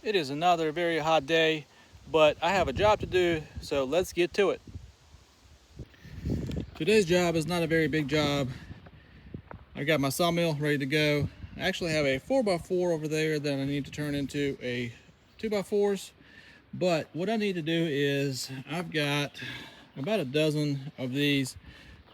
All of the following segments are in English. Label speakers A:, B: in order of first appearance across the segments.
A: It is another very hot day, but I have a job to do, so let's get to it. Today's job is not a very big job. I got my sawmill ready to go. I actually have a 4x4 over there that I need to turn into a 2x4s. But what I need to do is I've got about a dozen of these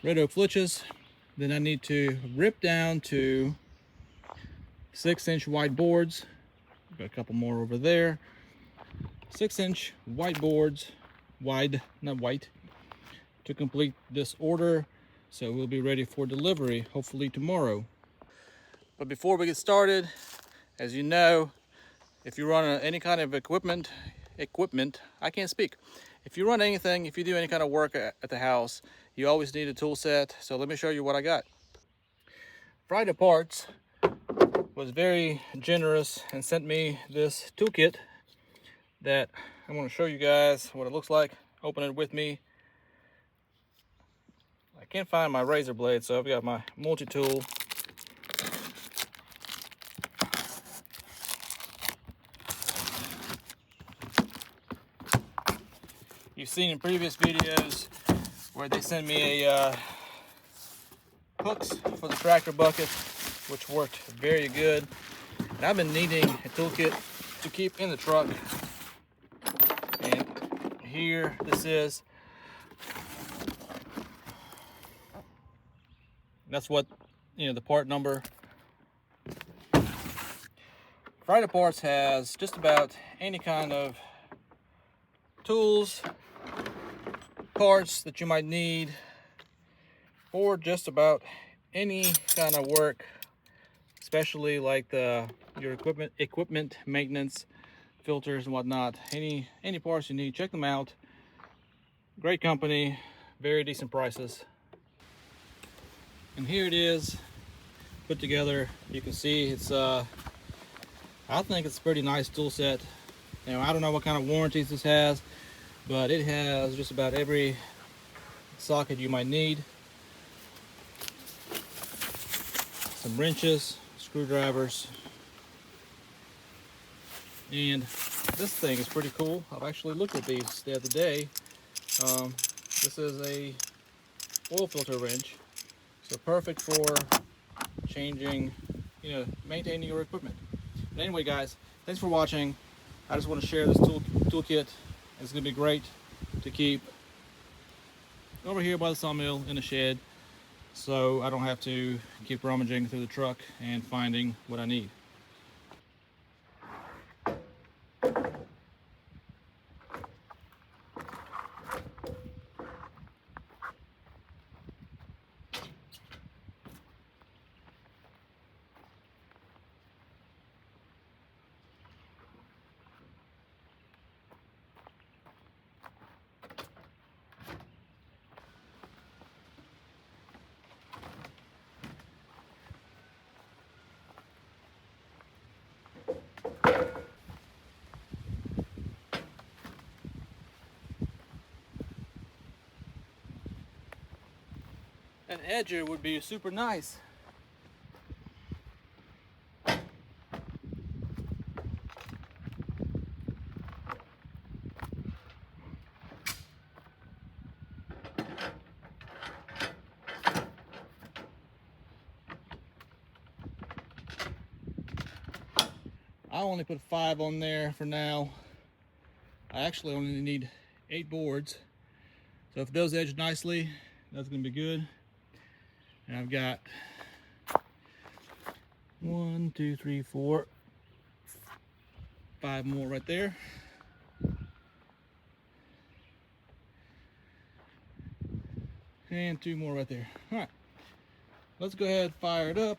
A: red oak flitches. Then I need to rip down to 6-inch wide boards. Got a couple more over there. 6-inch white boards, wide, not white, to complete this order. So we'll be ready for delivery, hopefully tomorrow. But before we get started, as you know, if you run any kind of equipment, I can't speak. If you run anything, if you do any kind of work at the house, you always need a tool set. So let me show you what I got. Friday Parts was very generous and sent me this toolkit that I want to show you guys what it looks like. Open it with me. I can't find my razor blade, so I've got my multi-tool. You've seen in previous videos where they send me a hooks for the tractor bucket, which worked very good. And I've been needing a toolkit to keep in the truck. And here this is. That's what, the part number. Friday Parts has just about any kind of tools, parts that you might need for just about any kind of work, especially like your equipment maintenance, filters and whatnot. Any parts you need, check them out. Great company, very decent prices. And here it is, put together. You can see it's I think it's a pretty nice tool set. I don't know what kind of warranties this has, but it has just about every socket you might need. Some wrenches, screwdrivers, and this thing is pretty cool. I've actually looked at these the other day. This is a oil filter wrench, so perfect for changing, maintaining your equipment. But anyway, guys, thanks for watching. I just want to share this toolkit. It's going to be great to keep over here by the sawmill in the shed, so I don't have to keep rummaging through the truck and finding what I need. An edger would be super nice. I only put 5 on there for now. I actually only need 8 boards. So if those edge nicely, that's going to be good. And I've got 1, 2, 3, 4, 5 more right there. And 2 more right there. All right, let's go ahead and fire it up.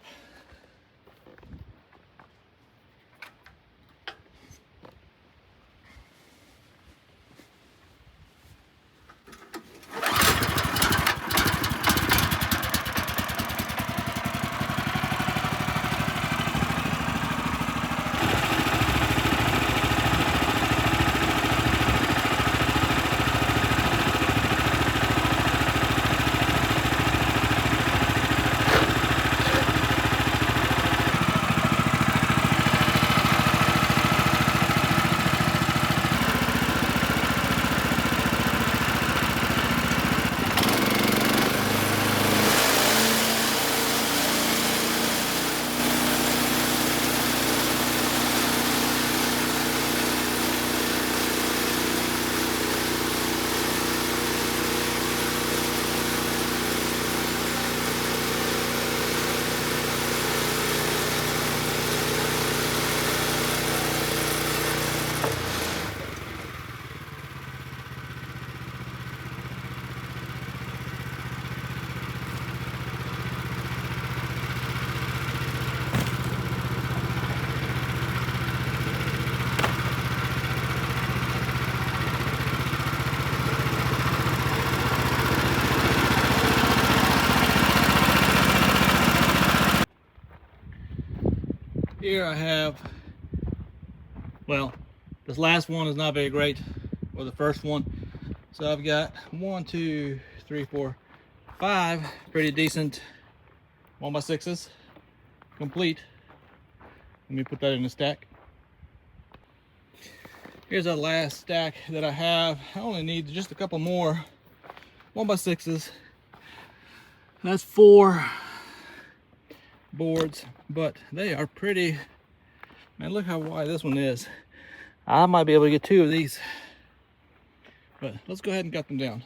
A: Here I have, well, this last one is not very great, or the first one. So I've got 1, 2, 3, 4, 5 pretty decent 1x6s complete. Let me put that in the stack. Here's our last stack that I have. I only need just a couple more 1x6s. That's 4 boards, but they are pretty. Man, look how wide this one is. I might be able to get 2 of these, but let's go ahead and cut them down.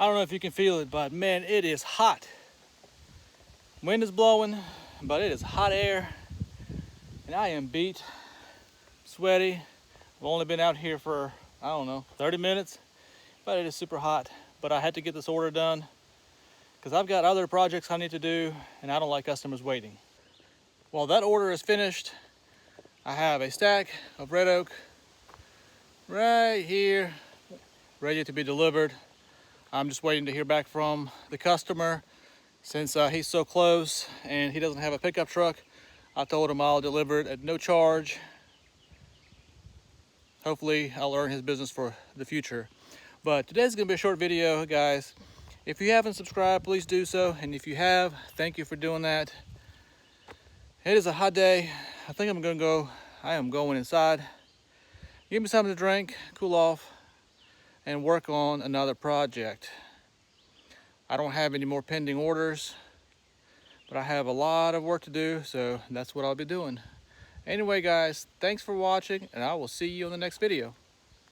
A: I don't know if you can feel it, but man, it is hot. Wind is blowing, but it is hot air. And I am beat, sweaty. I've only been out here for, I don't know, 30 minutes, but it is super hot. But I had to get this order done because I've got other projects I need to do and I don't like customers waiting. Well, that order is finished. I have a stack of red oak right here, ready to be delivered. I'm just waiting to hear back from the customer since he's so close and he doesn't have a pickup truck. I told him I'll deliver it at no charge. Hopefully I'll earn his business for the future. But today's gonna be a short video, guys. If you haven't subscribed, please do so. And if you have, thank you for doing that. It is a hot day. I think I am going inside. Give me something to drink, cool off, and work on another project. I don't have any more pending orders, but I have a lot of work to do, so that's what I'll be doing. Anyway, guys, thanks for watching, and I will see you in the next video.